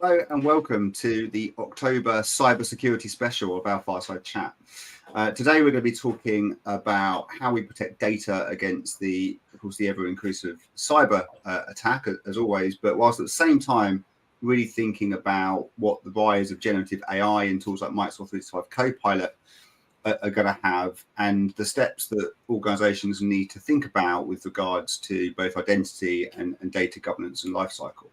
Hello and welcome to the October cybersecurity special of our Fireside chat. Today we're going to be talking about how we protect data against the ever-inclusive cyber attack, as always, but whilst at the same time really thinking about what the rise of generative AI and tools like Microsoft 365 Copilot are going to have, and the steps that organizations need to think about with regards to both identity and data governance and lifecycle.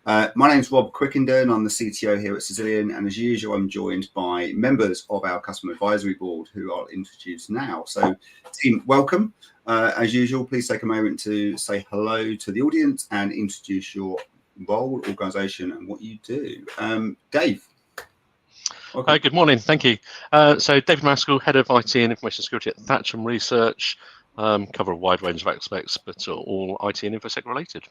My name's Rob Quickenden. I'm the CTO here at Sicilian, and as usual, I'm joined by members of our customer advisory board who I'll introduce now. So, team, welcome. As usual, please take a moment to say hello to the audience and introduce your role, organisation, and what you do. Dave. Hi, good morning. Thank you. So, David Maskell, Head of IT and Information Security at Thatcham Research. Cover a wide range of aspects, but all IT and InfoSec related.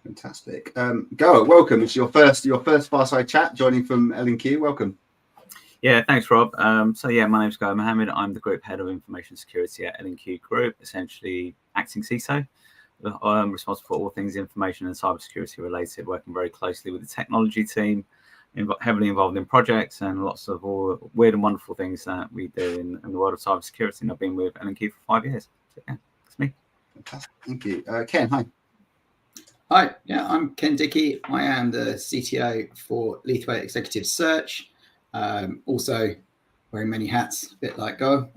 Fantastic. Goa, welcome. It's your first Fireside chat, joining from L&Q. Welcome. Yeah, thanks, Rob. My name's Goa Mohammed. I'm the Group Head of Information Security at L&Q Group, essentially acting CISO. I'm responsible for all things information and cybersecurity related, working very closely with the technology team, heavily involved in projects and lots of all weird and wonderful things that we do in the world of cybersecurity. And I've been with L&Q for 5 years. So, yeah, that's me. Fantastic. Thank you. Ken, hi. Hi, I'm Ken Dickey. I am the CTO for Leithway Executive Search. Also wearing many hats, a bit like Go.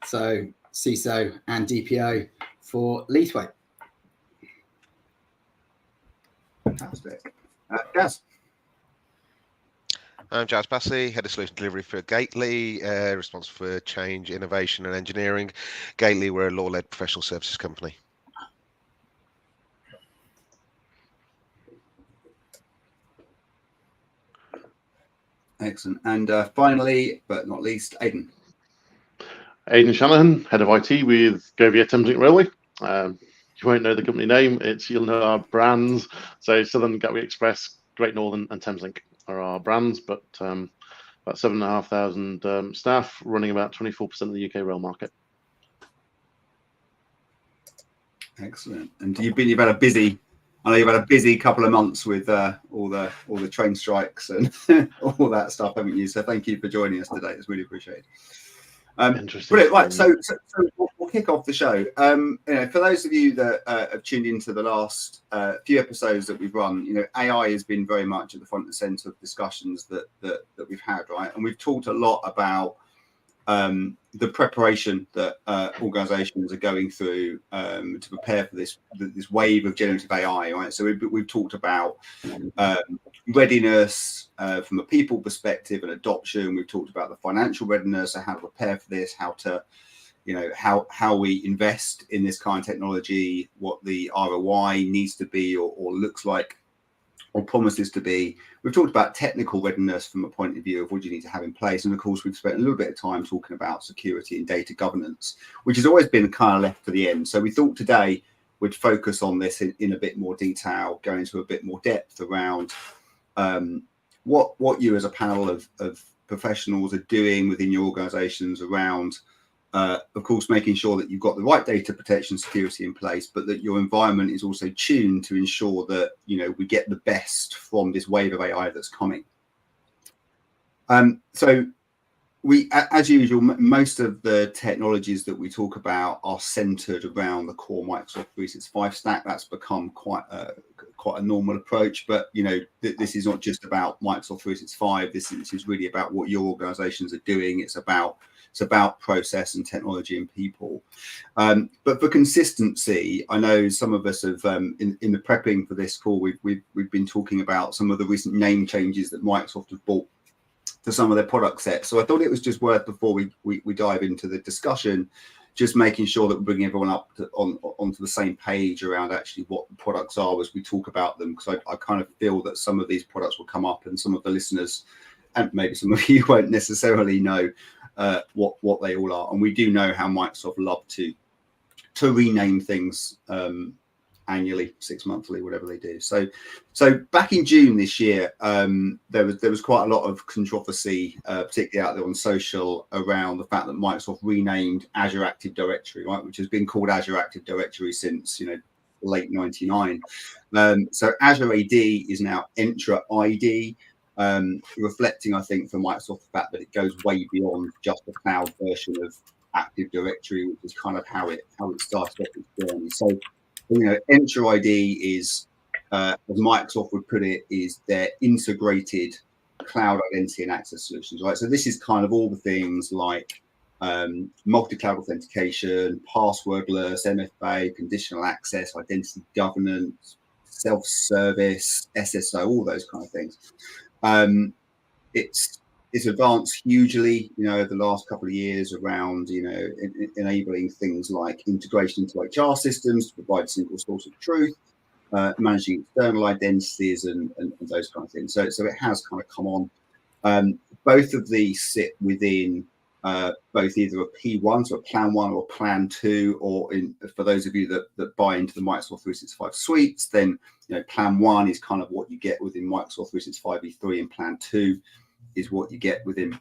So CISO and DPO for Leithway. Fantastic. Jazz. I'm Jazz Bassey, Head of Solution Delivery for Gately, responsible for change, innovation and engineering. Gately, we're a law-led professional services company. Excellent. And finally, but not least, Aidan. Aidan Shanahan, Head of IT with Govia Thameslink Railway. You won't know the company name, you'll know our brands. So Southern Gatwick Express, Great Northern and Thameslink are our brands, but about 7,500 staff running about 24% of the UK rail market. Excellent. And you've had a busy couple of months with all the train strikes and all that stuff, haven't you? So thank you for joining us today. It's really appreciated. Brilliant. Right, so we'll kick off the show. For those of you that have tuned into the last few episodes that we've run, AI has been very much at the front and centre of discussions that we've had, right? And we've talked a lot about the preparation that organizations are going through to prepare for this wave of generative AI, right? So we've talked about readiness from a people perspective and adoption. We've talked about the financial readiness and how to prepare for this, how to, how we invest in this kind of technology, what the ROI needs to be or looks like or promises to be. We've talked about technical readiness from a point of view of what you need to have in place. And of course, we've spent a little bit of time talking about security and data governance, which has always been kind of left to the end. So we thought today we'd focus on this in a bit more detail, go into a bit more depth around what you as a panel of professionals are doing within your organizations around, of course, making sure that you've got the right data protection security in place, but that your environment is also tuned to ensure that, we get the best from this wave of AI that's coming. So we, as usual, most of the technologies that we talk about are centered around the core Microsoft 365 stack. That's become quite a normal approach, but this is not just about Microsoft 365. This is really about what your organizations are doing. It's about process and technology and people. But for consistency, I know some of us have, in the prepping for this call, we've been talking about some of the recent name changes that Microsoft have brought to some of their product sets. So I thought it was just worth, before we dive into the discussion, just making sure that we're bringing everyone up onto the same page around actually what the products are as we talk about them, because I kind of feel that some of these products will come up and some of the listeners and maybe some of you won't necessarily know what they all are. And we do know how Microsoft love to rename things annually, 6 monthly, whatever they do. So back in June this year, there was quite a lot of controversy, particularly out there on social, around the fact that Microsoft renamed Azure Active Directory, right, which has been called Azure Active Directory since late 99. So Azure AD is now Entra ID, reflecting, I think, for Microsoft, the fact that it goes way beyond just the cloud version of Active Directory, which is kind of how it started off its journey. So, Entra ID is, as Microsoft would put it, is their integrated cloud identity and access solutions, right? So this is kind of all the things like multi-cloud authentication, passwordless, MFA, conditional access, identity governance, self-service, SSO, all those kind of things. It's advanced hugely, over the last couple of years around, enabling things like integration into HR systems to provide a single source of truth, managing external identities and those kind of things. So it has kind of come on. Both of these sit within both either a P1, so a Plan 1 or Plan 2, or for those of you that buy into the Microsoft 365 suites, then Plan 1 is kind of what you get within Microsoft 365 E3, and Plan 2 is what you get within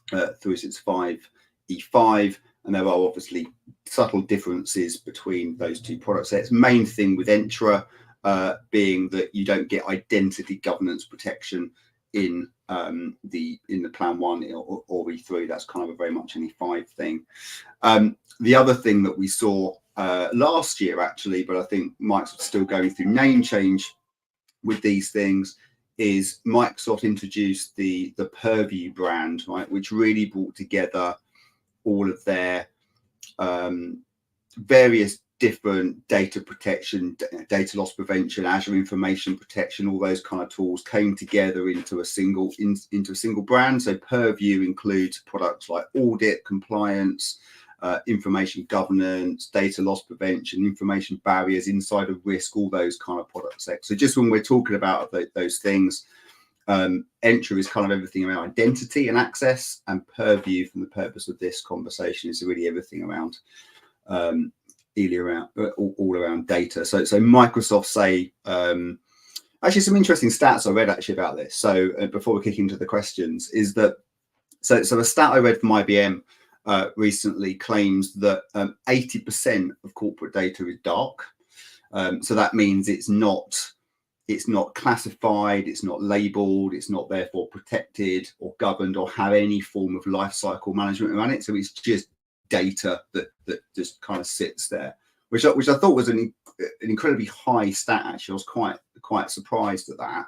365 E5. And there are obviously subtle differences between those two product sets. Main thing with Entra being that you don't get identity governance protection in the Plan 1 or E3. That's kind of a very much an E5 thing. The other thing that we saw last year, actually, but I think Microsoft's still going through name change with these things, is Microsoft introduced the Purview brand, right, which really brought together all of their various different data protection, data loss prevention, Azure information protection, all those kind of tools came together into a single brand. So Purview includes products like audit, compliance, information governance, data loss prevention, information barriers, insider risk, all those kind of product sets. So just when we're talking about those things, Entra is kind of everything around identity and access, and Purview, from the purpose of this conversation, is really everything around all around data. So Microsoft say, actually some interesting stats I read actually about this. So before we kick into the questions, is that so a stat I read from IBM recently claims that 80% of corporate data is dark. So that means it's not classified, it's not labeled, it's not therefore protected or governed or have any form of life cycle management around it. So it's just data that just kind of sits there, which I thought was an incredibly high stat. Actually, I was quite surprised at that.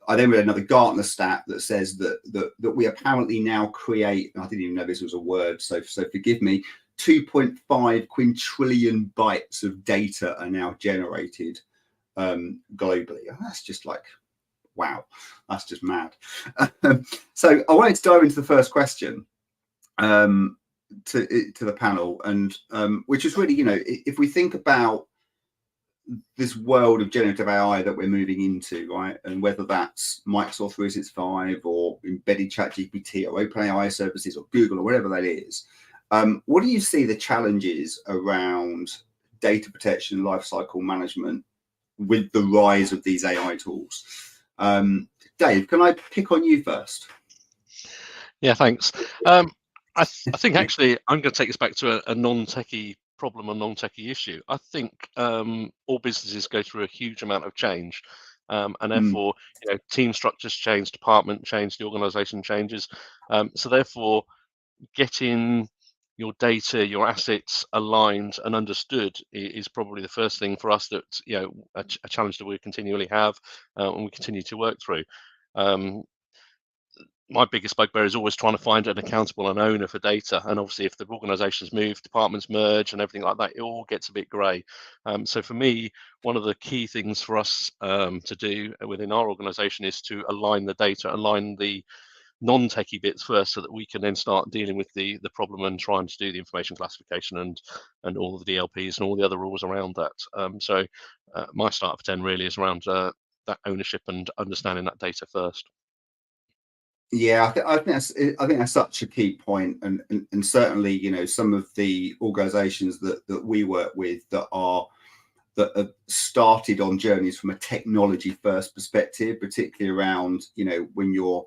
I then read another Gartner stat that says that we apparently now create, I didn't even know this was a word, so forgive me, 2.5 quintillion bytes of data are now generated globally. And that's just like, wow, that's just mad. So I wanted to dive into the first question to the panel, and which is really, if we think about this world of generative AI that we're moving into, right, and whether that's Microsoft 365 or embedded ChatGPT or OpenAI services or Google or whatever that is, what do you see the challenges around data protection, lifecycle management with the rise of these AI tools? Dave, can I pick on you first? Yeah, thanks. I think actually I'm going to take us back to a non-techie problem, a non-techie issue. I think all businesses go through a huge amount of change, and therefore team structures change, department change, the organization changes. So therefore, getting your data, your assets aligned and understood is probably the first thing for us that a challenge that we continually have and we continue to work through. My biggest bugbear is always trying to find an accountable and owner for data. And obviously, if the organizations move, departments merge and everything like that, it all gets a bit grey. So for me, one of the key things for us to do within our organization is to align the data, align the non-techie bits first, so that we can then start dealing with the problem and trying to do the information classification and all of the DLPs and all the other rules around that. So my start for 10 really is around that ownership and understanding that data first. Yeah, I think that's such a key point, and certainly some of the organisations that we work with that have started on journeys from a technology first perspective, particularly around when you're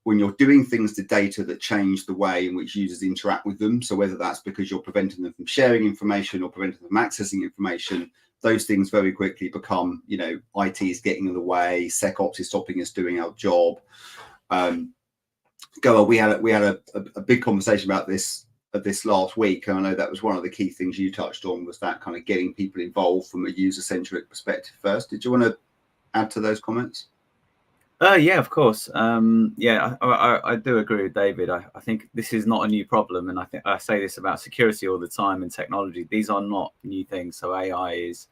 when you're doing things to data that change the way in which users interact with them, so whether that's because you're preventing them from sharing information or preventing them from accessing information, those things very quickly become, IT is getting in the way, SecOps is stopping us doing our job. We had a big conversation about this last week, and I know that was one of the key things you touched on, was that kind of getting people involved from a user-centric perspective first. Did you want to add to those comments? Yeah, of course. I do agree with David. I think this is not a new problem, and I think I say this about security all the time and technology. These are not new things. So AI is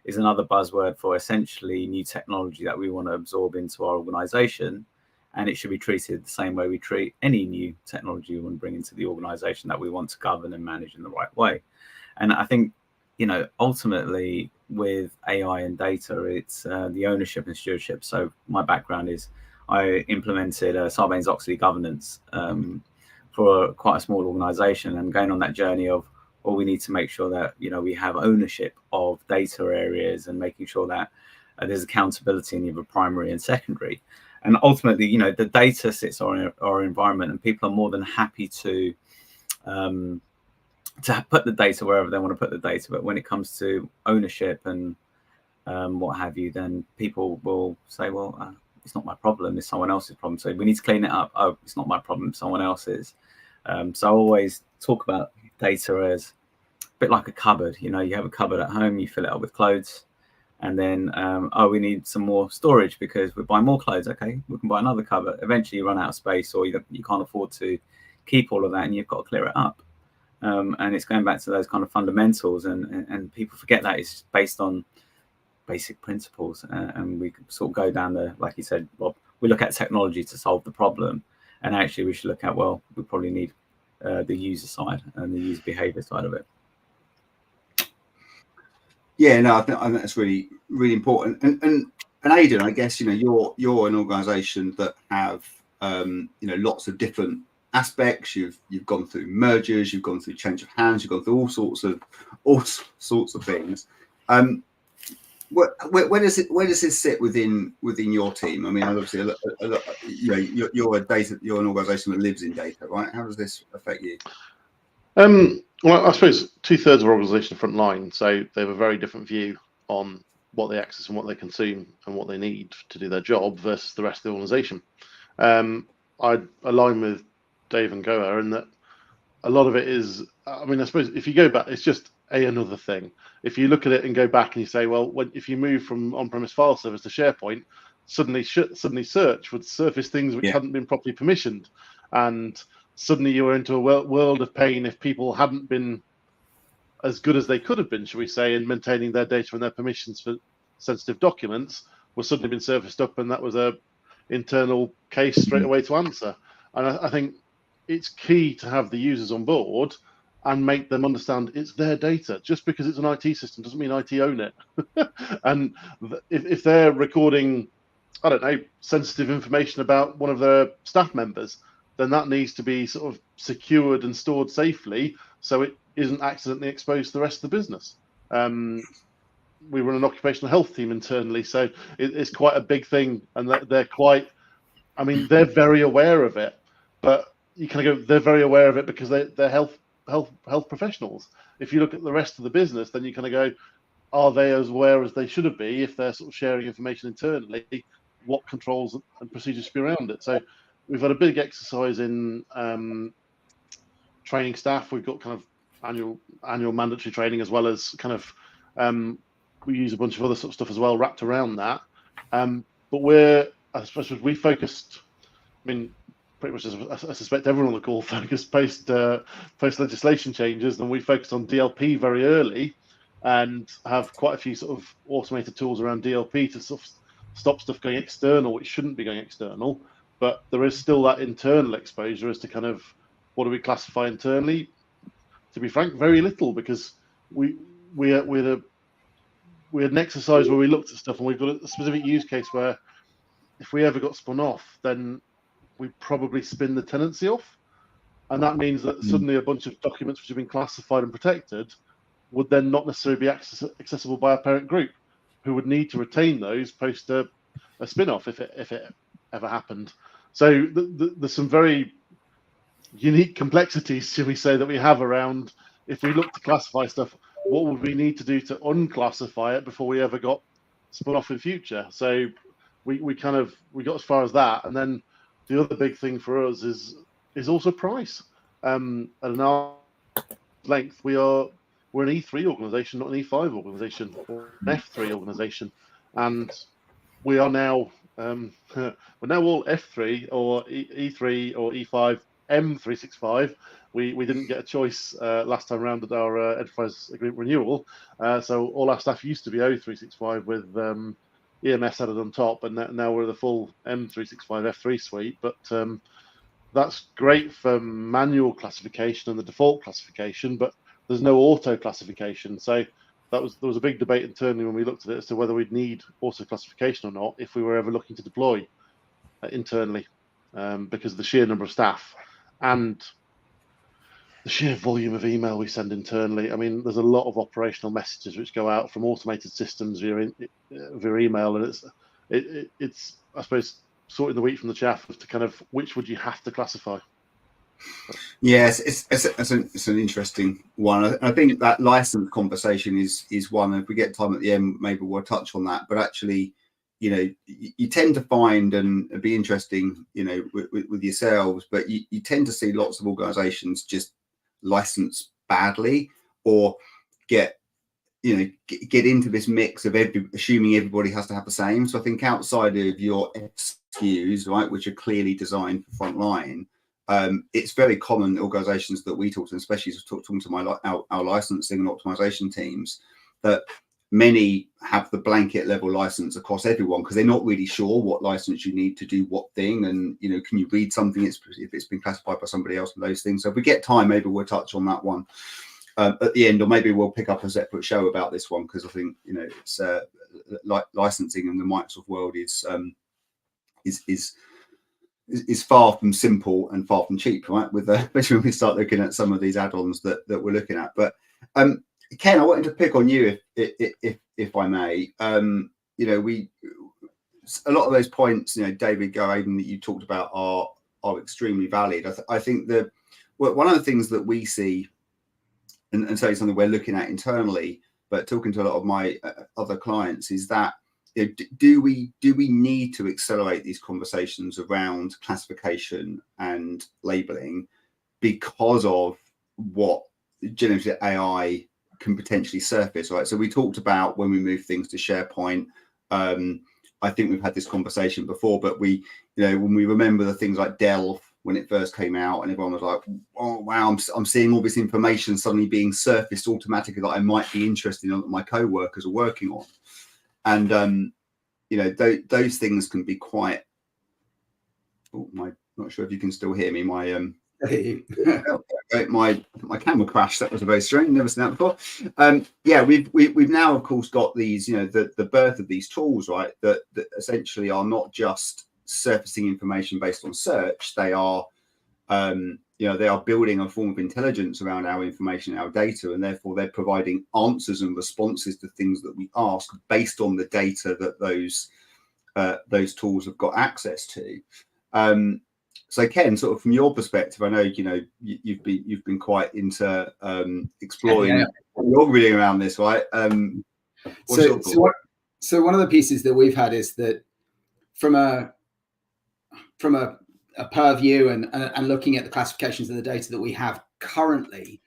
another buzzword for essentially new technology that we want to absorb into our organization, and it should be treated the same way we treat any new technology we want to bring into the organization that we want to govern and manage in the right way. And I think, ultimately with AI and data, it's the ownership and stewardship. So my background is I implemented Sarbanes-Oxley governance for quite a small organization, and going on that journey of, well, we need to make sure that, we have ownership of data areas and making sure that there's accountability in either primary and secondary. And ultimately, the data sits on our environment, and people are more than happy to put the data wherever they want to put the data. But when it comes to ownership and what have you, then people will say, well, it's not my problem, it's someone else's problem. So we need to clean it up. Oh, it's not my problem, someone else's. So I always talk about data as a bit like a cupboard. You have a cupboard at home, you fill it up with clothes, and then, we need some more storage because we're buying more clothes. Okay, we can buy another cupboard. Eventually you run out of space, or you can't afford to keep all of that, and you've got to clear it up. And it's going back to those kind of fundamentals, and people forget that it's based on basic principles, and we sort of go down like you said, Rob, we look at technology to solve the problem, and actually we should look at, well, we probably need the user side and the user behavior side of it. Yeah, no, I think that's really, really important. And Aidan, I guess, you're an organisation that have lots of different aspects. You've gone through mergers, you've gone through change of hands, you've gone through all sorts of things. Where does it sit within your team? I mean, obviously, you're an organisation that lives in data, right? How does this affect you? Well, I suppose 2/3 of our organisation are front line, so they have a very different view on what they access and what they consume and what they need to do their job versus the rest of the organisation. I align with Dave and Goa in that a lot of it is, I mean, I suppose if you go back, it's just another thing. If you look at it and go back and you say, well, if you move from on-premise file servers to SharePoint, suddenly search would surface things which hadn't been properly permissioned, and suddenly you were into a world of pain if people hadn't been as good as they could have been, shall we say, in maintaining their data and their permissions for sensitive documents, was suddenly been surfaced up, and that was a internal case straight away to answer. And I think it's key to have the users on board and make them understand it's their data. Just because it's an IT system doesn't mean IT own it. And if they're recording, I don't know, sensitive information about one of their staff members, then that needs to be sort of secured and stored safely so it isn't accidentally exposed to the rest of the business. We run an occupational health team internally, so it's quite a big thing, and they're quite, I mean, they're very aware of it, but you kind of go, they're very aware of it because they're health professionals. If you look at the rest of the business, then you kind of go, are they as aware as they should be if they're sort of sharing information internally? What controls and procedures should be around it? So we've had a big exercise in training staff. We've got kind of annual mandatory training, as well as kind of we use a bunch of other sort of stuff as well wrapped around that. But I suppose we focused, I mean, pretty much as I suspect everyone on the call focused post legislation changes, and we focused on DLP very early, and have quite a few sort of automated tools around DLP to sort of stop stuff going external, which shouldn't be going external. But there is still that internal exposure as to kind of what do we classify internally. To be frank, very little, because we had an exercise where we looked at stuff, and we've got a specific use case where if we ever got spun off, then we probably spin the tenancy off, and that means that suddenly a bunch of documents which have been classified and protected would then not necessarily be accessible by a parent group, who would need to retain those post a spin-off if it ever happened. So there's some very unique complexities, shall we say, that we have around if we look to classify stuff, what would we need to do to unclassify it before we ever got spun off in future? So we got as far as that, and then the other big thing for us is also price. At an arm's length, we're an E3 organization, not an E5 organization or an F3 organization, and we are now we're now all F3 or E3 or E5 M365. We didn't get a choice last time around at our enterprise agreement renewal, so all our staff used to be O365 with EMS added on top, and now we're the full M365 F3 suite. But that's great for manual classification and the default classification, but there's no auto classification. So there was a big debate internally when we looked at it as to whether we'd need auto classification or not if we were ever looking to deploy internally, because of the sheer number of staff and the sheer volume of email we send internally. I mean, there's a lot of operational messages which go out from automated systems via email, and it's I suppose sorting the wheat from the chaff as to kind of which would you have to classify. Yes, it's an interesting one. I think that license conversation is one. If we get time at the end, maybe we'll touch on that. But actually, you know, you tend to find, and it'd be interesting, you know, with yourselves, but you tend to see lots of organizations just license badly or get into this mix of assuming everybody has to have the same. So I think outside of your SKUs, right, which are clearly designed for frontline, it's very common organizations that we talk to, especially talking to our licensing and optimization teams, that many have the blanket level license across everyone because they're not really sure what license you need to do what thing, and you know, can you read something if it's been classified by somebody else and those things. So if we get time, maybe we'll touch on that one at the end, or maybe we'll pick up a separate show about this one, because I think, you know, it's licensing in the Microsoft world is far from simple and far from cheap, right? With especially when we start looking at some of these add-ons that we're looking at. But Ken, I wanted to pick on you if I may. You know, a lot of those points, you know, David, Aidan, that you talked about are extremely valid. I think that one of the things that we see, and so it's something we're looking at internally, but talking to a lot of my other clients, is that, you know, do we need to accelerate these conversations around classification and labeling because of what generative AI can potentially surface, right? So we talked about when we move things to SharePoint. I think we've had this conversation before, but when we remember the things like Delve when it first came out, and everyone was like, "Oh wow, I'm seeing all this information suddenly being surfaced automatically that I might be interested in, that my co-workers are working on," and you know, those things can be quite. Oh, not sure if you can still hear me. My camera crashed. That was very strange. Never seen that before. Yeah, we've now of course got these, you know, the birth of these tools, right? That essentially are not just surfacing information based on search. They are, you know, they are building a form of intelligence around our information, our data, and therefore they're providing answers and responses to things that we ask based on the data that those tools have got access to. So Ken, sort of from your perspective, I know, you know, you've been quite into exploring what you're reading around this, right? So one of the pieces that we've had is that from a purview and looking at the classifications of the data that we have currently,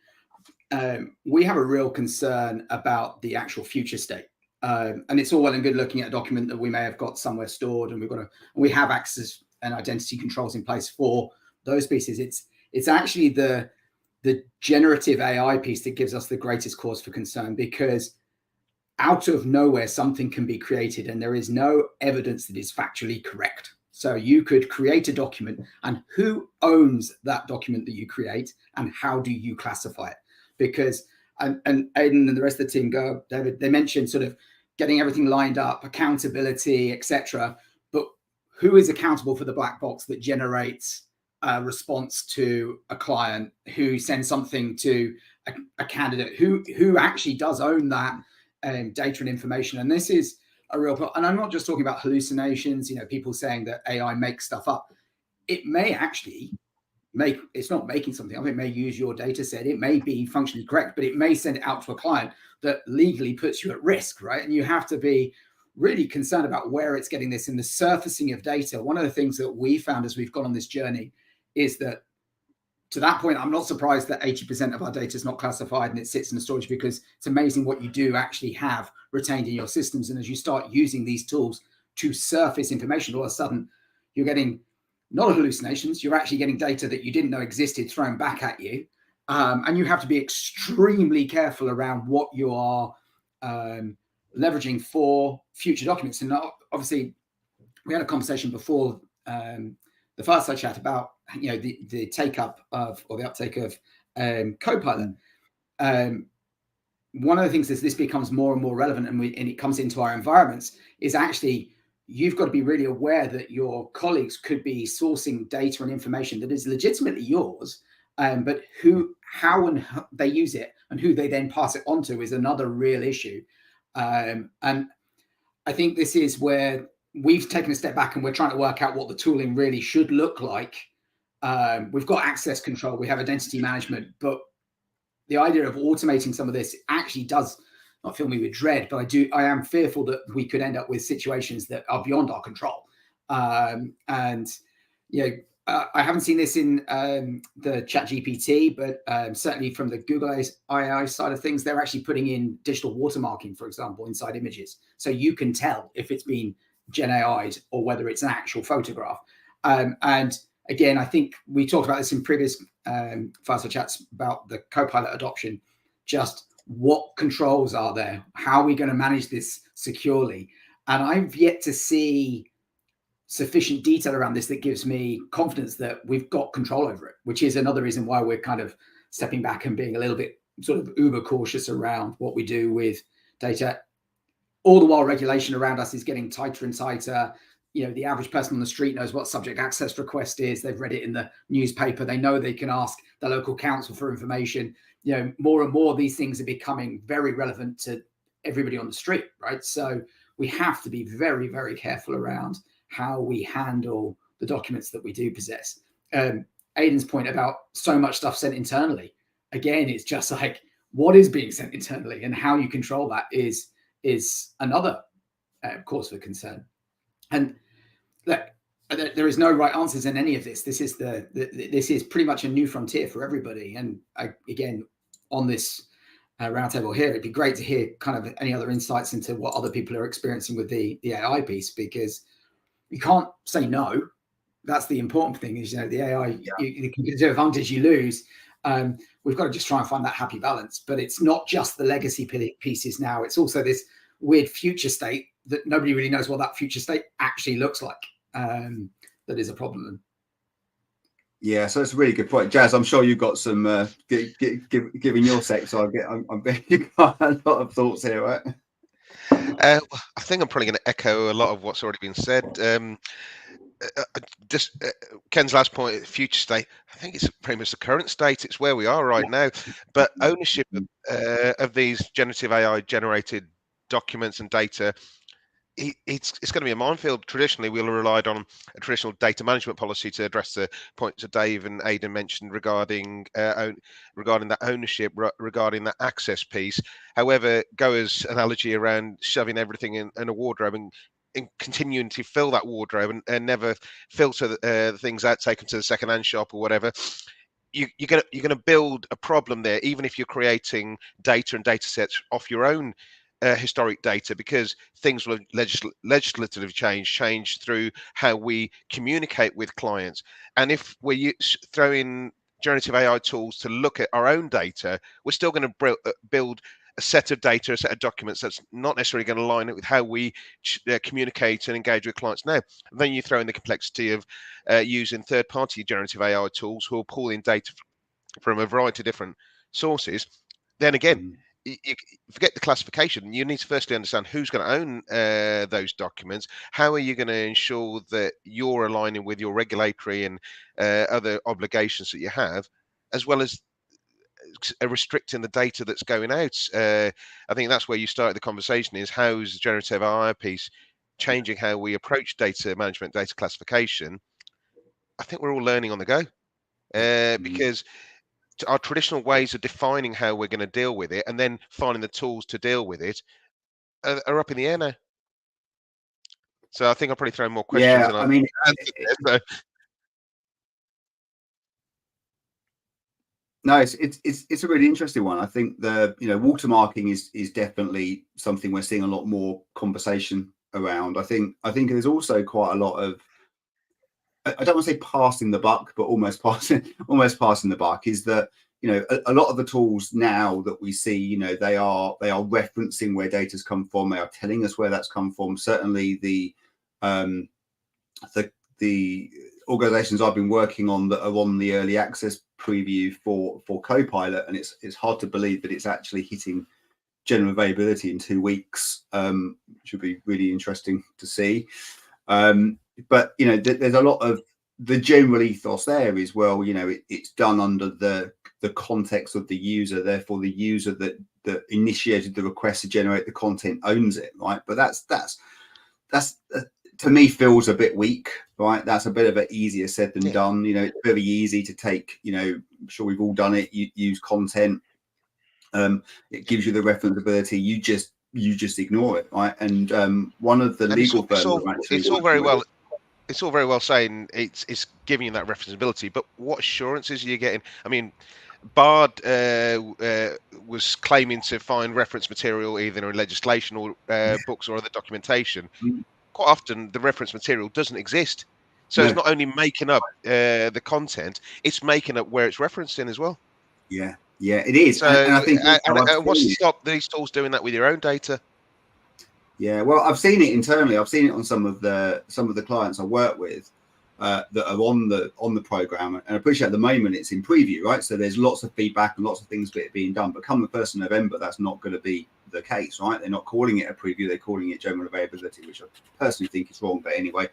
we have a real concern about the actual future state. And it's all well and good looking at a document that we may have got somewhere stored, and we have access and identity controls in place for those pieces. It's actually the generative AI piece that gives us the greatest cause for concern, because out of nowhere something can be created and there is no evidence that is factually correct. So you could create a document, and who owns that document that you create, and how do you classify it? Because and Aidan and the rest of the team David, they mentioned sort of getting everything lined up, accountability, etc. But who is accountable for the black box that generates a response to a client, who sends something to a candidate, who actually does own that data and information? And this is a real problem. And I'm not just talking about hallucinations, people saying that AI makes stuff up. It may actually it's not making something up. It may use your data set. It may be functionally correct, but it may send it out to a client that legally puts you at risk, right? And you have to be really concerned about where it's getting this in the surfacing of data. One of the things that we found as we've gone on this journey is that, to that point, I'm not surprised that 80% of our data is not classified and it sits in the storage, because it's amazing what you do actually have retained in your systems. And as you start using these tools to surface information, all of a sudden you're getting not hallucinations, you're actually getting data that you didn't know existed thrown back at you. And you have to be extremely careful around what you are leveraging for future documents. And obviously, we had a conversation before the Fireside chat about the take up of, or the uptake of Copilot. One of the things as this becomes more and more relevant and it comes into our environments is actually you've got to be really aware that your colleagues could be sourcing data and information that is legitimately yours, but how and they use it and who they then pass it on to is another real issue. And I think this is where we've taken a step back and we're trying to work out what the tooling really should look like. We've got access control, we have identity management, but the idea of automating some of this actually does not fill me with dread, but I am fearful that we could end up with situations that are beyond our control. I haven't seen this in the ChatGPT, but certainly from the Google AI side of things, they're actually putting in digital watermarking, for example, inside images. So you can tell if it's been Gen AI'd or whether it's an actual photograph. And again, I think we talked about this in previous Fireside chats about the Copilot adoption, just what controls are there? How are we going to manage this securely? And I've yet to see sufficient detail around this that gives me confidence that we've got control over it, which is another reason why we're kind of stepping back and being a little bit sort of uber cautious around what we do with data. All the while regulation around us is getting tighter and tighter. The average person on the street knows what subject access request is. They've read it in the newspaper. They know they can ask the local council for information. More and more these things are becoming very relevant to everybody on the street, right? So we have to be very, very careful around how we handle the documents that we do possess. Aidan's point about so much stuff sent internally, again, it's just like what is being sent internally and how you control that is another cause for concern. And look, there is no right answers in any of this. This is pretty much a new frontier for everybody. And again, on this roundtable here, it'd be great to hear kind of any other insights into what other people are experiencing with the AI piece, because you can't say no. That's the important thing is, the AI, the competitive advantage you lose. We've got to just try and find that happy balance. But it's not just the legacy pieces now. It's also this weird future state that nobody really knows what that future state actually looks like. That is a problem. Yeah, so it's a really good point, Jazz. I'm sure you've got some giving your sector. I'm you've got a lot of thoughts here, right? I think I'm probably going to echo a lot of what's already been said. Just Ken's last point, future state. I think it's pretty much the current state. It's where we are right now. But ownership of these generative AI generated documents and data, it's going to be a minefield. Traditionally, we'll have relied on a traditional data management policy to address the points that Dave and Aidan mentioned regarding that ownership, regarding that access piece. However, Goa's analogy around shoving everything in a wardrobe and continuing to fill that wardrobe and never filter the things out, take them to the second-hand shop or whatever, you're going to build a problem there, even if you're creating data and data sets off your own historic data, because things will legislative change through how we communicate with clients. And if we throw in generative AI tools to look at our own data, we're still going to build a set of data, a set of documents that's not necessarily going to line up with how we communicate and engage with clients now. And then you throw in the complexity of using third-party generative AI tools who are pulling data from a variety of different sources. Then again, you forget the classification. You need to firstly understand who's going to own those documents. How are you going to ensure that you're aligning with your regulatory and other obligations that you have, as well as restricting the data that's going out. I think that's where you started the conversation, is how's the generative AI piece changing how we approach data management, data classification. I think we're all learning on the go, because our traditional ways of defining how we're going to deal with it and then finding the tools to deal with it are up in the air now. So I think I'll probably throw more questions Yeah, than I mean, so. no, it's a really interesting one. I think the watermarking is definitely something we're seeing a lot more conversation around. I think there's also quite a lot of, I don't want to say passing the buck, but almost passing the buck, is that a lot of the tools now that we see, they are referencing where data's come from. They are telling us where that's come from. Certainly the organizations I've been working on that are on the early access preview for Copilot, and it's hard to believe that it's actually hitting general availability in 2 weeks, which would be really interesting to see. But there's a lot of the general ethos there is, well, it's done under the context of the user, therefore the user that initiated the request to generate the content owns it, right? But that's to me feels a bit weak, right? That's a bit of it easier said than done. It's very easy to take, I'm sure we've all done it. You use content, it gives you the referenceability. You just ignore it, right? And one of the legal firms it's all very well saying it's giving you that referenceability, but what assurances are you getting? I mean, Bard was claiming to find reference material either in legislation or books or other documentation. Quite often the reference material doesn't exist, so it's not only making up the content, it's making up where it's referencing as well. Yeah, it is. So, and I think what's to stop these tools doing that with your own data? Yeah, well, I've seen it internally. I've seen it on some of the clients I work with that are on the program, and I appreciate at the moment it's in preview, right? So there's lots of feedback and lots of things being done. But come the 1st of November, that's not going to be the case, right? They're not calling it a preview; they're calling it general availability, which I personally think is wrong. But anyway,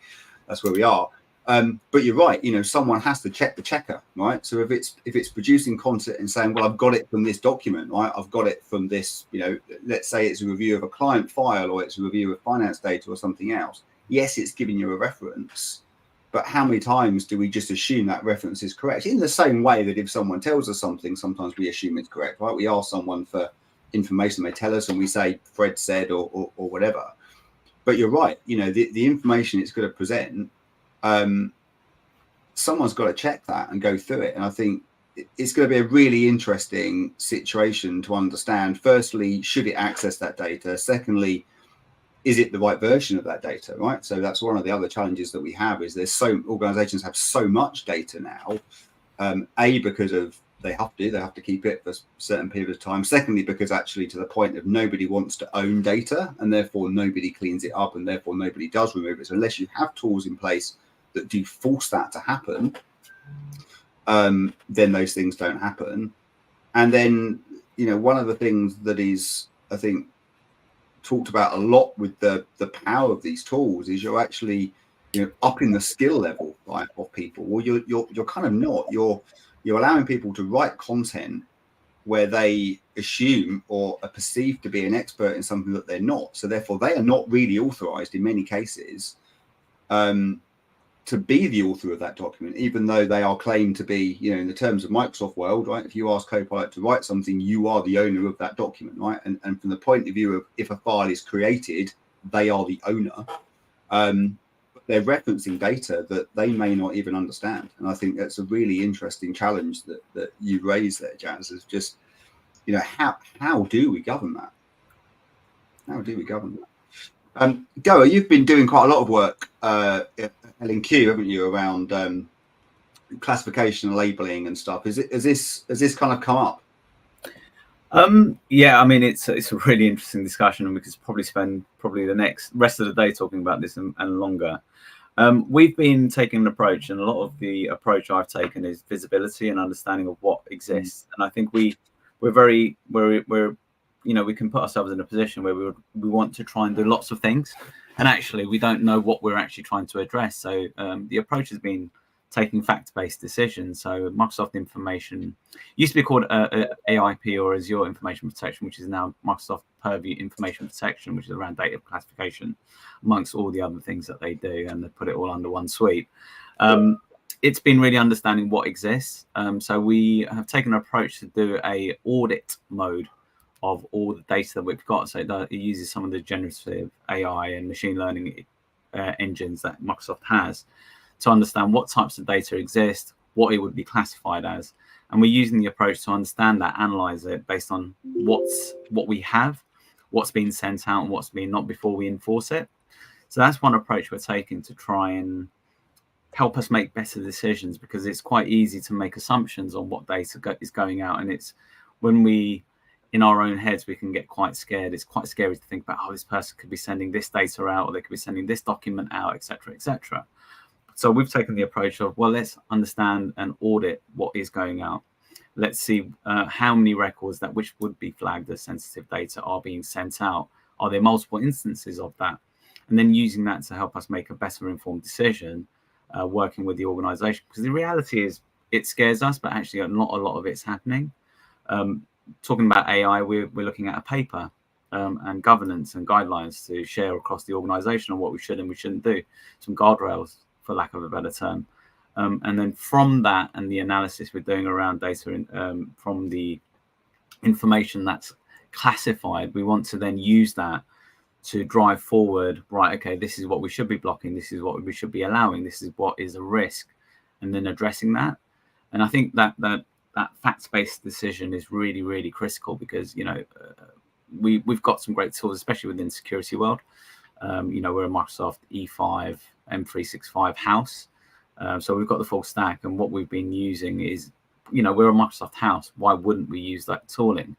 that's where we are. But you're right. Someone has to check the checker, right? So if it's producing content and saying, well, I've got it from this document, right? I've got it from this, let's say it's a review of a client file or it's a review of finance data or something else. Yes, it's giving you a reference, but how many times do we just assume that reference is correct? In the same way that if someone tells us something, sometimes we assume it's correct, right? We ask someone for information, they tell us, and we say Fred said or whatever. But you're right. The information it's going to present, someone's got to check that and go through it. And I think it's going to be a really interesting situation to understand. Firstly, should it access that data? Secondly, is it the right version of that data, right? So that's one of the other challenges that we have, is organizations have so much data now, because of they have to keep it for a certain period of time. Secondly, because actually to the point of nobody wants to own data, and therefore nobody cleans it up, and therefore nobody does remove it. So unless you have tools in place that do force that to happen, then those things don't happen. And then, one of the things that is, I think, talked about a lot with the power of these tools is you're actually, upping the skill level, right, of people. Well, you're kind of not. You're allowing people to write content where they assume or are perceived to be an expert in something that they're not. So therefore, they are not really authorized in many cases to be the author of that document, even though they are claimed to be, in the terms of Microsoft world, right? If you ask Copilot to write something, you are the owner of that document, right? And from the point of view of if a file is created, they are the owner. They're referencing data that they may not even understand. And I think that's a really interesting challenge that you raised there, Jazz, is just, how do we govern that? How do we govern that? Goa, you've been doing quite a lot of work at L&Q, haven't you, around classification and labeling and stuff. Has this kind of come up? Yeah, I mean, it's a really interesting discussion, and we could probably spend the next rest of the day talking about this and longer. We've been taking an approach, and a lot of the approach I've taken is visibility and understanding of what exists. And I think we can put ourselves in a position where we want to try and do lots of things, and actually we don't know what we're actually trying to address. So the approach has been taking fact-based decisions. So Microsoft Information used to be called AIP, or Azure Information Protection, which is now Microsoft Purview Information Protection, which is around data classification, amongst all the other things that they do, and they put it all under one suite. It's been really understanding what exists. So we have taken an approach to do a audit mode of all the data that we've got. So it uses some of the generative AI and machine learning engines that Microsoft has to understand what types of data exist, what it would be classified as. And we're using the approach to understand that, analyze it based on what we have, what's been sent out, and what's been not before we enforce it. So that's one approach we're taking to try and help us make better decisions, because it's quite easy to make assumptions on what data is going out. And it's when we, in our own heads, we can get quite scared. It's quite scary to think about, oh, this person could be sending this data out, or they could be sending this document out, etc., etc. So we've taken the approach of, well, let's understand and audit what is going out. Let's see how many records that which would be flagged as sensitive data are being sent out. Are there multiple instances of that? And then using that to help us make a better informed decision, working with the organization. Because the reality is, it scares us, but actually not a lot of it's happening. Talking about AI, we're looking at a paper and governance and guidelines to share across the organization on what we should and we shouldn't do. Some guardrails, for lack of a better term. And then from that and the analysis we're doing around data from the information that's classified, we want to then use that to drive forward, right, okay, this is what we should be blocking, this is what we should be allowing, this is what is a risk, and then addressing that. And I think that facts-based decision is really, really critical, because, you know, we've got some great tools, especially within the security world. You know, we're a Microsoft E5, M365 house. So we've got the full stack, and what we've been using is, you know, we're a Microsoft house. Why wouldn't we use that tooling?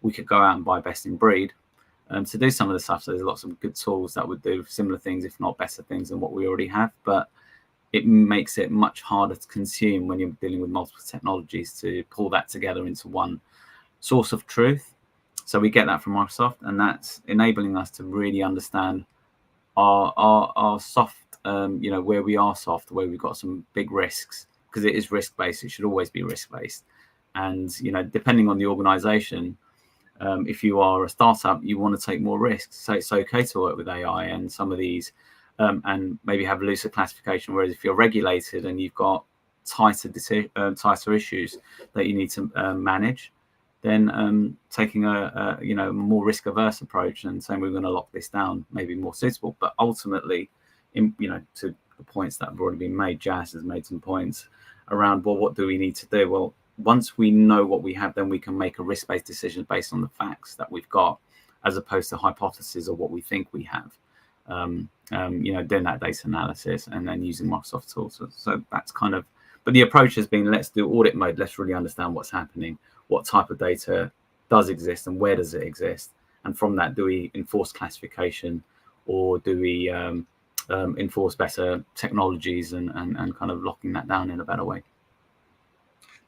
We could go out and buy best in breed to do some of the stuff. So there's lots of good tools that would do similar things, if not better things than what we already have. But it makes it much harder to consume when you're dealing with multiple technologies, to pull that together into one source of truth. So we get that from Microsoft, and that's enabling us to really understand our soft, you know, where we are soft, where we've got some big risks, because it is risk-based. It should always be risk-based. And, you know, depending on the organization, if you are a startup, you want to take more risks. So it's okay to work with AI and some of these, and maybe have looser classification. Whereas if you're regulated and you've got tighter issues that you need to manage, then taking a you know, more risk-averse approach and saying we're going to lock this down may be more suitable. But ultimately, you know, to the points that have already been made, Jazz has made some points around, well, what do we need to do? Well, once we know what we have, then we can make a risk-based decision based on the facts that we've got, as opposed to hypotheses of what we think we have. You know, doing that data analysis and then using Microsoft tools. So that's kind of, but the approach has been, let's do audit mode. Let's really understand what's happening, what type of data does exist and where does it exist. And from that, do we enforce classification, or do we enforce better technologies and kind of locking that down in a better way?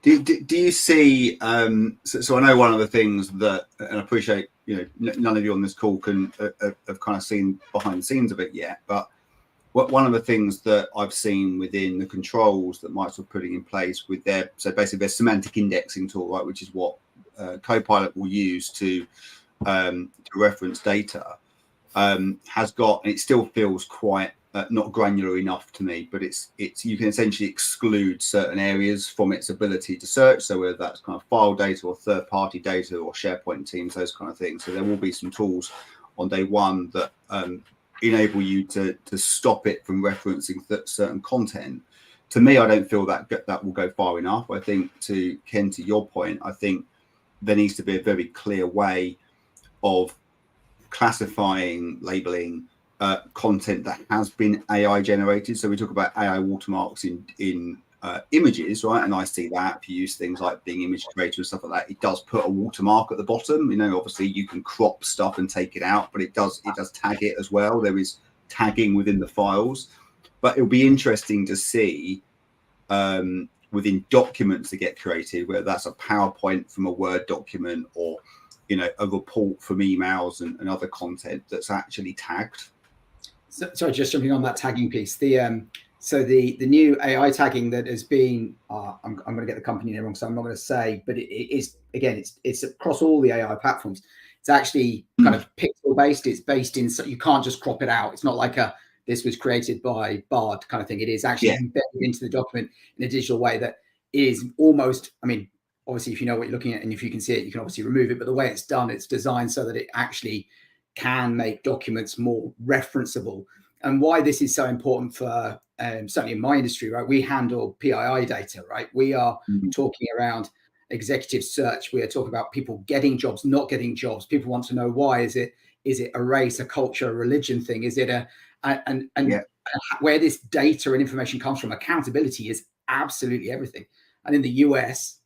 Do you see, so I know one of the things that, and I appreciate, you know, none of you on this call can have kind of seen behind the scenes of it yet, but one of the things that I've seen within the controls that Microsoft are putting in place with their, so basically their semantic indexing tool, right, which is what Copilot will use to reference data, has got, and it still feels quite not granular enough to me, but it's you can essentially exclude certain areas from its ability to search. So whether that's kind of file data or third-party data or SharePoint teams, those kind of things. So there will be some tools on day one that enable you to stop it from referencing certain content. To me, I don't feel that will go far enough. I think, to Ken, to your point, I think there needs to be a very clear way of classifying, labeling content that has been AI generated. So we talk about AI watermarks in images, right? And I see that if you use things like Bing Image Creator and stuff like that, it does put a watermark at the bottom. You know, obviously you can crop stuff and take it out, but it does tag it as well. There is tagging within the files, but it'll be interesting to see within documents that get created, whether that's a PowerPoint from a Word document, or, you know, a report from emails and other content that's actually tagged. So, sorry, just jumping on that tagging piece. So the new AI tagging that has been, I'm going to get the company name wrong, so I'm not going to say, but it is, again, it's across all the AI platforms. It's actually kind of pixel based. It's based in, so you can't just crop it out. It's not like this was created by Bard kind of thing. It is actually embedded into the document in a digital way that is almost, I mean, obviously if you know what you're looking at and if you can see it, you can obviously remove it, but the way it's done, it's designed so that it actually can make documents more referenceable. And why this is so important for, certainly in my industry, right? We handle PII data, right? We are talking around executive search. We are talking about people getting jobs, not getting jobs. People want to know why. Is it a race, a culture, a religion thing? Is it where this data and information comes from? Accountability is absolutely everything. And in the US,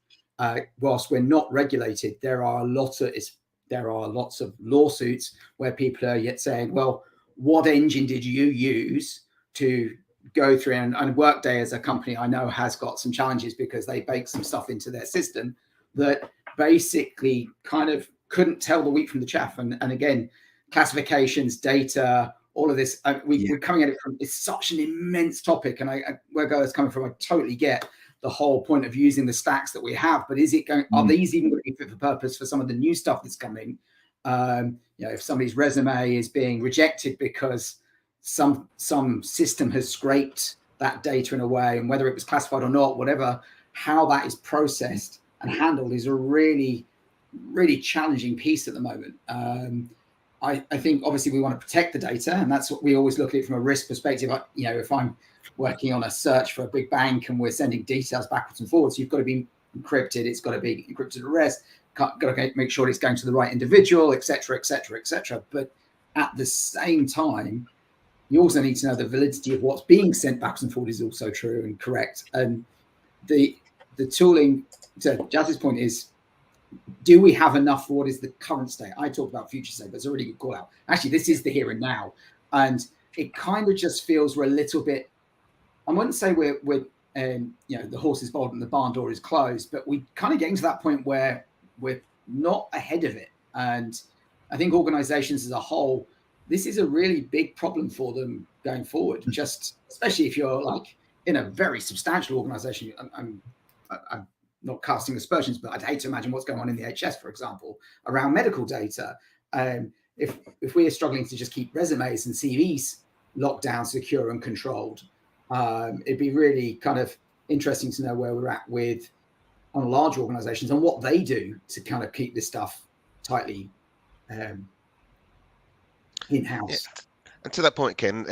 whilst we're not regulated, there are lots of lawsuits where people are yet saying, well, what engine did you use to go through? And Workday as a company I know has got some challenges because they bake some stuff into their system that basically kind of couldn't tell the wheat from the chaff. And again, classifications, data, all of this, we're coming at it from, it's such an immense topic. And where Go is coming from, I totally get the whole point of using the stacks that we have, but is it going, are these even going to be fit for purpose for some of the new stuff that's coming? If somebody's resume is being rejected because some system has scraped that data in a way, and whether it was classified or not, whatever, how that is processed and handled is a really, really challenging piece at the moment. I think obviously we want to protect the data, and that's what we always look at it from a risk perspective. If I'm working on a search for a big bank and we're sending details backwards and forwards, you've got to be encrypted. It's got to be encrypted at rest. Got to make sure it's going to the right individual, etc., etc., etc. But at the same time, you also need to know the validity of what's being sent backwards and forwards is also true and correct. And the tooling, to Jazz's point, is, do we have enough for what is the current state? I talked about future state, but it's a really good call out. Actually, this is the here and now. And it kind of just feels we're a little bit, I wouldn't say we're the horse is bolted and the barn door is closed, but we kind of getting to that point where we're not ahead of it. And I think organizations as a whole, this is a really big problem for them going forward, just especially if you're like in a very substantial organization. I'm not casting aspersions, but I'd hate to imagine what's going on in the HS, for example, around medical data. If we're struggling to just keep resumes and CVs locked down, secure and controlled, it'd be really kind of interesting to know where we're at with on large organizations and what they do to kind of keep this stuff tightly in-house. Yeah. And to that point, Ken,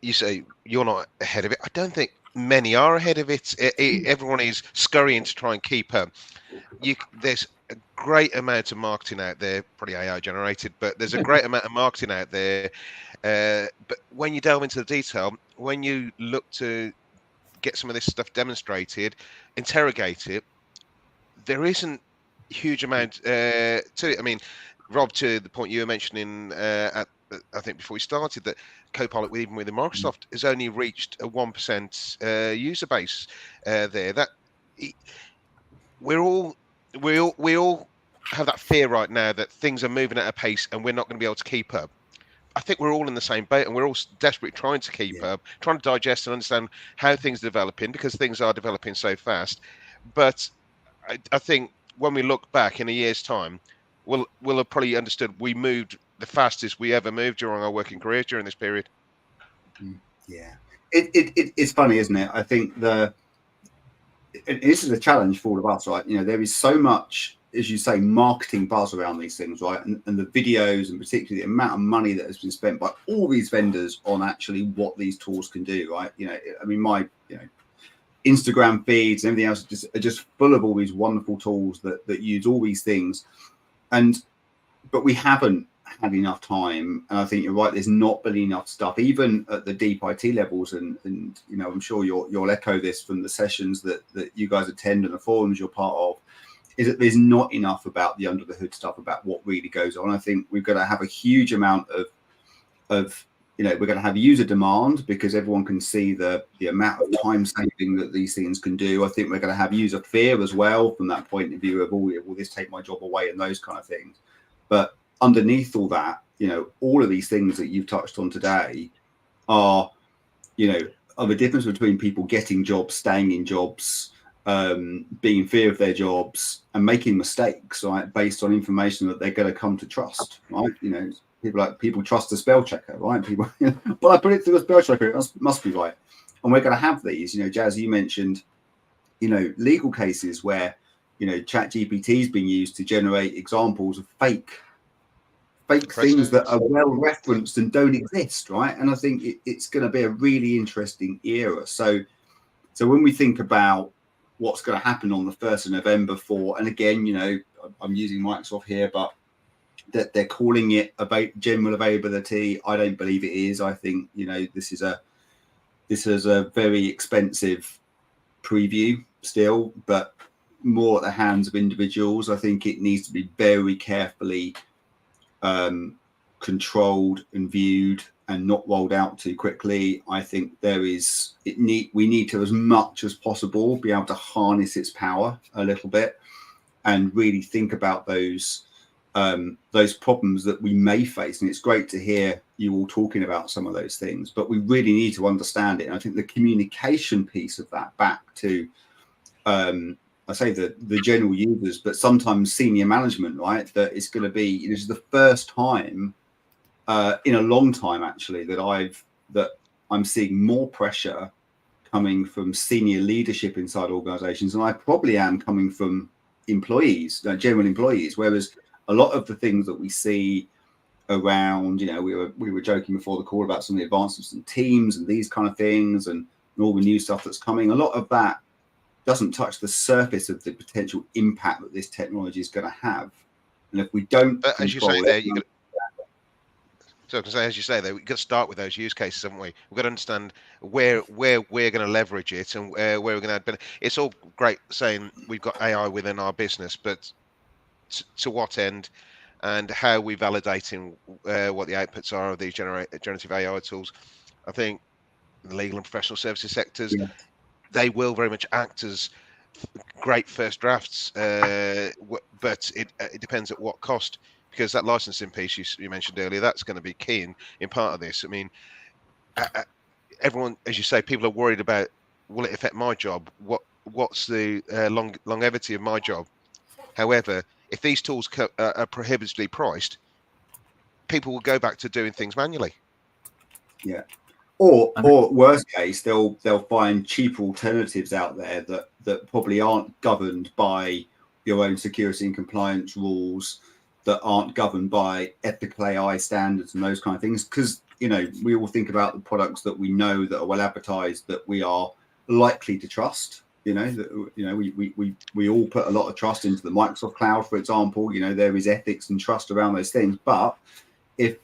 you say you're not ahead of it. I don't think many are ahead of it. Everyone is scurrying to try and keep up. There's a great amount of marketing out there, probably AI generated, but there's a great amount of marketing out there. But when you delve into the detail, when you look to get some of this stuff demonstrated, interrogate it, there isn't a huge amount to it. I mean, Rob, to the point you were mentioning I think before we started, that Copilot, even within Microsoft, has only reached a 1% user base there. That we all have that fear right now that things are moving at a pace and we're not going to be able to keep up. I think we're all in the same boat, and we're all desperately trying to keep up, trying to digest and understand how things are developing, because things are developing so fast. But I think when we look back in a year's time, we'll have probably understood we moved the fastest we ever moved during our working careers during this period. Yeah, it's funny, isn't it? I think this is a challenge for all of us, right? There is so much, as you say, marketing buzz around these things, right? And the videos, and particularly the amount of money that has been spent by all these vendors on actually what these tools can do, right? I mean, my Instagram feeds and everything else are just full of all these wonderful tools that use all these things, but we haven't had enough time. And I think you're right, there's not been enough stuff, even at the deep IT levels, and I'm sure you'll echo this from the sessions that you guys attend and the forums you're part of, is that there's not enough about the under the hood stuff, about what really goes on. I think we've got to have a huge amount of we're going to have user demand, because everyone can see the amount of time saving that these things can do. I think we're going to have user fear as well, from that point of view of, will this take my job away, and those kind of things. But underneath all that, all of these things that you've touched on today are, of a difference between people getting jobs, staying in jobs, being in fear of their jobs, and making mistakes, right, based on information that they're going to come to trust, right? You know, people trust the spell checker, right? People, well, I put it through the spell checker, it must be right. And we're going to have these, you know, Jazz, you mentioned, you know, legal cases where, you know, ChatGPT is being used to generate examples of fake things that are well referenced and don't exist, right? And I think it's going to be a really interesting era. So when we think about what's going to happen on the 1st of November and again, you know, I'm using Microsoft here, but that they're calling it about general availability. I don't believe it is. I think, you know, this is a very expensive preview still, but more at the hands of individuals. I think it needs to be very carefully controlled and viewed and not rolled out too quickly. I think we need to, as much as possible, be able to harness its power a little bit and really think about those problems that we may face. And it's great to hear you all talking about some of those things, but we really need to understand it. And I think the communication piece of that back to I say the general users, but sometimes senior management, right? That it's going to be, this is the first time in a long time actually that I'm seeing more pressure coming from senior leadership inside organizations than I probably am coming from employees, general employees. Whereas a lot of the things that we see around, you know, we were joking before the call about some of the advancements in teams and these kind of things and all the new stuff that's coming. A lot of that doesn't touch the surface of the potential impact that this technology is going to have. And if we don't, but as you say there, so I can say, as you say there, we've got to start with those use cases, haven't we? We've got to understand where we're going to leverage it and where we're going to add benefit. It's all great saying we've got AI within our business, but to what end and how are we validating what the outputs are of these generative AI tools? I think the legal and professional services sectors, they will very much act as great first drafts, but it depends at what cost, because that licensing piece you mentioned earlier, that's going to be key in part of this. I mean, everyone, as you say, people are worried about, will it affect my job? What's the longevity of my job? However, if these tools are prohibitively priced, people will go back to doing things manually. Yeah. Or worst case, they'll find cheaper alternatives out there that probably aren't governed by your own security and compliance rules, that aren't governed by ethical AI standards and those kind of things. Because, you know, we all think about the products that we know that are well advertised, that we are likely to trust. You know, we all put a lot of trust into the Microsoft cloud, for example. You know, there is ethics and trust around those things. But if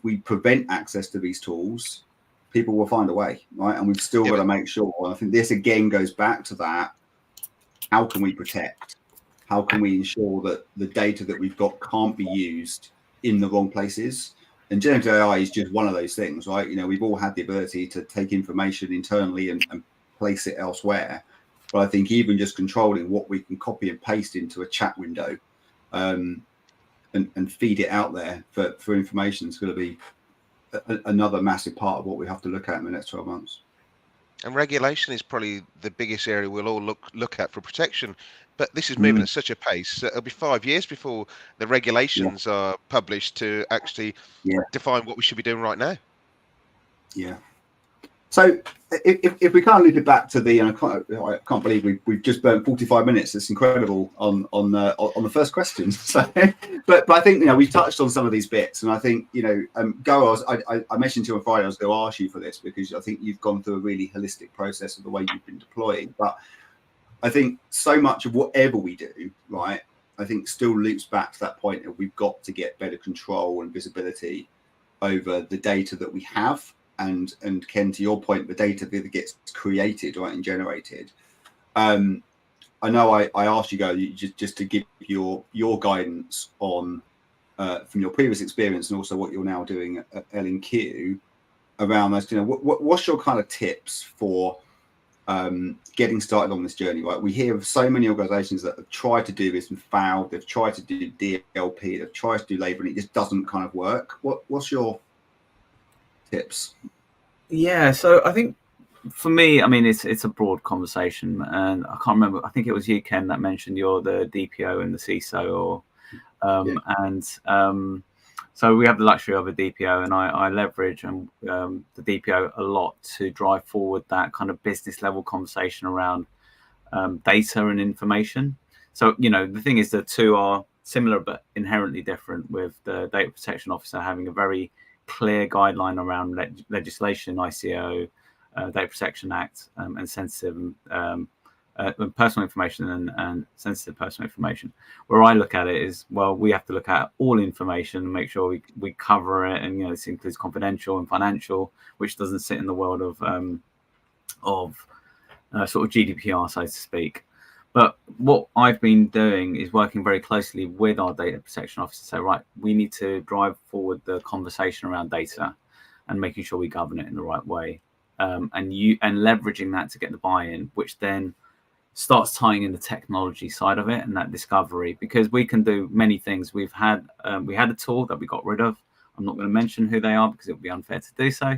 we prevent access to these tools, people will find a way, right? And we've still got to make sure. I think this again goes back to that. How can we protect? How can we ensure that the data that we've got can't be used in the wrong places? And generative AI is just one of those things, right? You know, we've all had the ability to take information internally and place it elsewhere. But I think even just controlling what we can copy and paste into a chat window and feed it out there for information is going to be another massive part of what we have to look at in the next 12 months. And regulation is probably the biggest area we'll all look at for protection. But this is moving at such a pace that it'll be 5 years before the regulations are published to actually define what we should be doing right now. Yeah. So if we can't leave it back to the, and I can't believe we've just burnt 45 minutes. It's incredible on the first question. So, but I think, you know, we've touched on some of these bits, and I think, you know, I mentioned to you on Friday I was going to ask you for this because I think you've gone through a really holistic process of the way you've been deploying. But I think so much of whatever we do, right, I think still loops back to that point of we've got to get better control and visibility over the data that we have. And Ken, to your point, the data that gets created, right, and generated. I know I asked you guys just to give your guidance on from your previous experience and also what you're now doing at L&Q around those. You know, what's your kind of tips for getting started on this journey? Right, we hear of so many organisations that have tried to do this and failed. They've tried to do DLP, they've tried to do labour, and it just doesn't kind of work. What's your tips? Yeah, so I think for me, I mean, it's a broad conversation, and I can't remember. I think it was you, Ken, that mentioned you're the DPO and the CISO, or so we have the luxury of a DPO, and I leverage the DPO a lot to drive forward that kind of business level conversation around data and information. So, you know, the thing is, the two are similar but inherently different, with the data protection officer having a very clear guideline around legislation, ICO, Data Protection Act, and sensitive personal information and sensitive personal information. Where I look at it is, well, we have to look at all information and make sure we cover it, and, you know, this includes confidential and financial, which doesn't sit in the world of sort of GDPR, so to speak. But what I've been doing is working very closely with our data protection officer. So, right, we need to drive forward the conversation around data and making sure we govern it in the right way, and leveraging that to get the buy-in, which then starts tying in the technology side of it and that discovery, because we can do many things. We had a tool that we got rid of. I'm not going to mention who they are because it would be unfair to do so.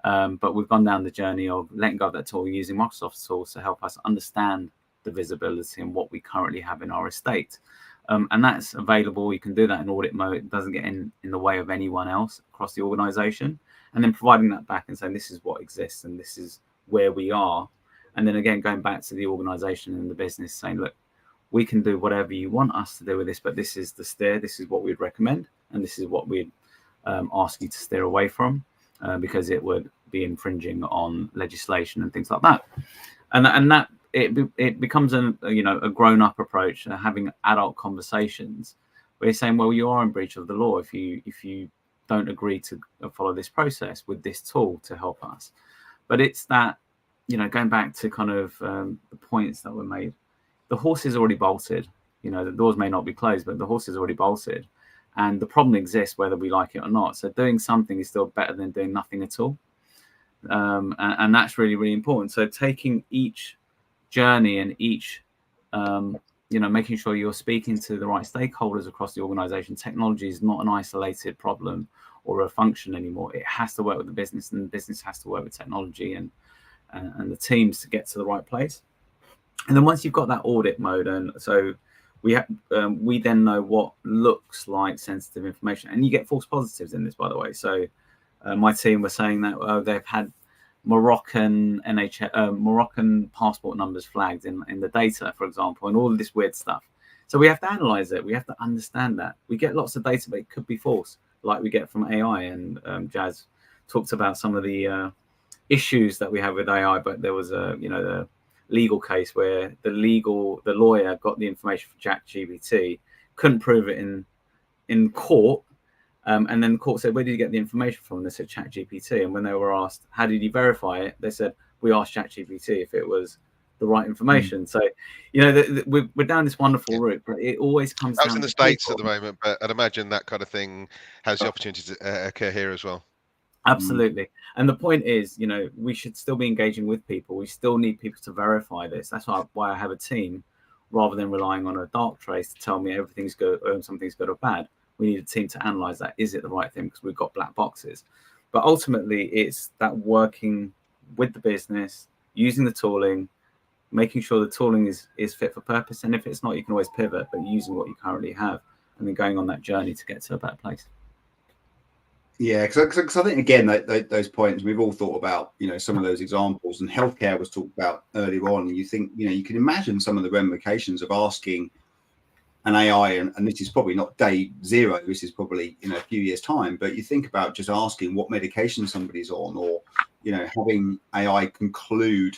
But we've gone down the journey of letting go of that tool, using Microsoft's tools to help us understand the visibility and what we currently have in our estate. And that's available. You can do that in audit mode. It doesn't get in the way of anyone else across the organization. And then providing that back and saying, this is what exists and this is where we are. And then again, going back to the organization and the business, saying, look, we can do whatever you want us to do with this, but this is the steer. This is what we'd recommend. And this is what we'd ask you to steer away from, because it would be infringing on legislation and things like that. And that it becomes a grown-up approach, having adult conversations where you're saying, well, you are in breach of the law if you don't agree to follow this process with this tool to help us. But it's that, you know, going back to kind of the points that were made, the horse is already bolted. You know, the doors may not be closed, but the horse is already bolted, and the problem exists whether we like it or not. So doing something is still better than doing nothing at all, and that's really, really important. So taking each journey and each, making sure you're speaking to the right stakeholders across the organization. Technology is not an isolated problem or a function anymore. It has to work with the business, and the business has to work with technology and the teams to get to the right place. And then once you've got that audit mode, and so we then know what looks like sensitive information, and you get false positives in this, by the way. So my team were saying that they've had Moroccan Moroccan passport numbers flagged in the data, for example, and all of this weird stuff. So we have to analyze it. We have to understand that. We get lots of data, but it could be false, like we get from AI. And Jazz talked about some of the issues that we have with AI, but there was the legal case where the lawyer got the information from ChatGPT, couldn't prove it in court. And then the court said, where did you get the information from? And they said ChatGPT. And when they were asked, how did you verify it? They said, we asked ChatGPT if it was the right information. So, we're down this wonderful route, but it always comes down to in the States at the moment, but I'd imagine that kind of thing has the opportunity to occur here as well. Absolutely. And the point is, we should still be engaging with people. We still need people to verify this. That's why I have a team, rather than relying on a dark trace to tell me everything's good or something's good or bad. We need a team to analyze that. Is it the right thing? Because we've got black boxes. But ultimately, it's that working with the business, using the tooling, making sure the tooling is fit for purpose. And if it's not, you can always pivot, but using what you currently have and then going on that journey to get to a better place. Yeah, because I think, again, those points, we've all thought about, some of those examples, and healthcare was talked about earlier on. And you think, you can imagine some of the ramifications of asking an AI, and this is probably not day zero, this is probably a few years' time, but you think about just asking what medication somebody's on, or having AI conclude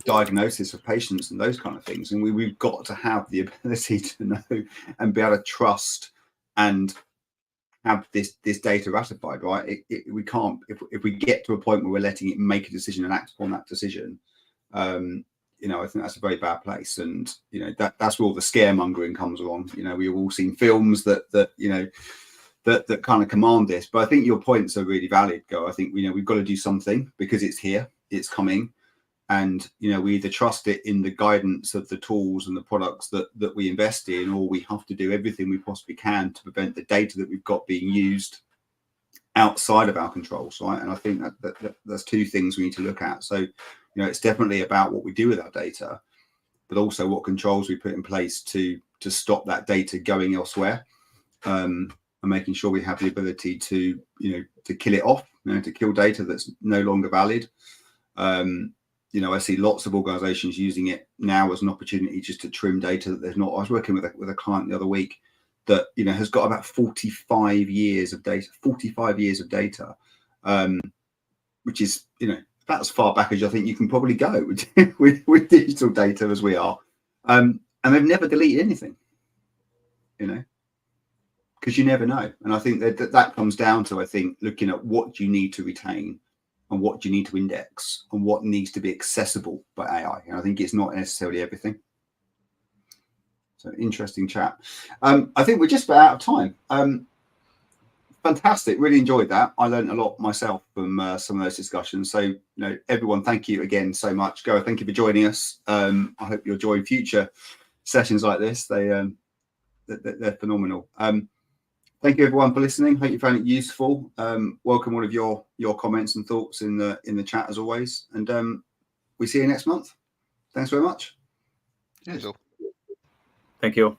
diagnosis of patients and those kind of things. And we've got to have the ability to know and be able to trust and have this data ratified, right? We can't, if we get to a point where we're letting it make a decision and act upon that decision, I think that's a very bad place. And that's where all the scaremongering comes along. We've all seen films that kind of command this. But I think your points are really valid, Go. I think we've got to do something, because it's here, it's coming, and we either trust it in the guidance of the tools and the products that we invest in, or we have to do everything we possibly can to prevent the data that we've got being used outside of our controls, right? And I think that there's two things we need to look at. So, you know, it's definitely about what we do with our data, but also what controls we put in place to stop that data going elsewhere, and making sure we have the ability to, you know, to kill it off, you know, to kill data that's no longer valid. You know, I see lots of organizations using it now as an opportunity just to trim data that there's not. I was working with a client the other week that, you know, has got about 45 years of data, which is, you know, about as far back as I think you can probably go with digital data as we are. And they've never deleted anything, you know, because you never know. And I think that comes down to, I think, looking at what you need to retain and what you need to index and what needs to be accessible by AI. And I think it's not necessarily everything. So interesting chat. I think we're just about out of time. Fantastic. Really enjoyed that. I learned a lot myself from some of those discussions. So, you know, everyone, thank you again so much. Go, thank you for joining us. I hope you'll join future sessions like this. They're phenomenal. Thank you everyone for listening. Hope you found it useful. Welcome all of your comments and thoughts in the chat as always. And we see you next month. Thanks very much. Cheers. Thank you.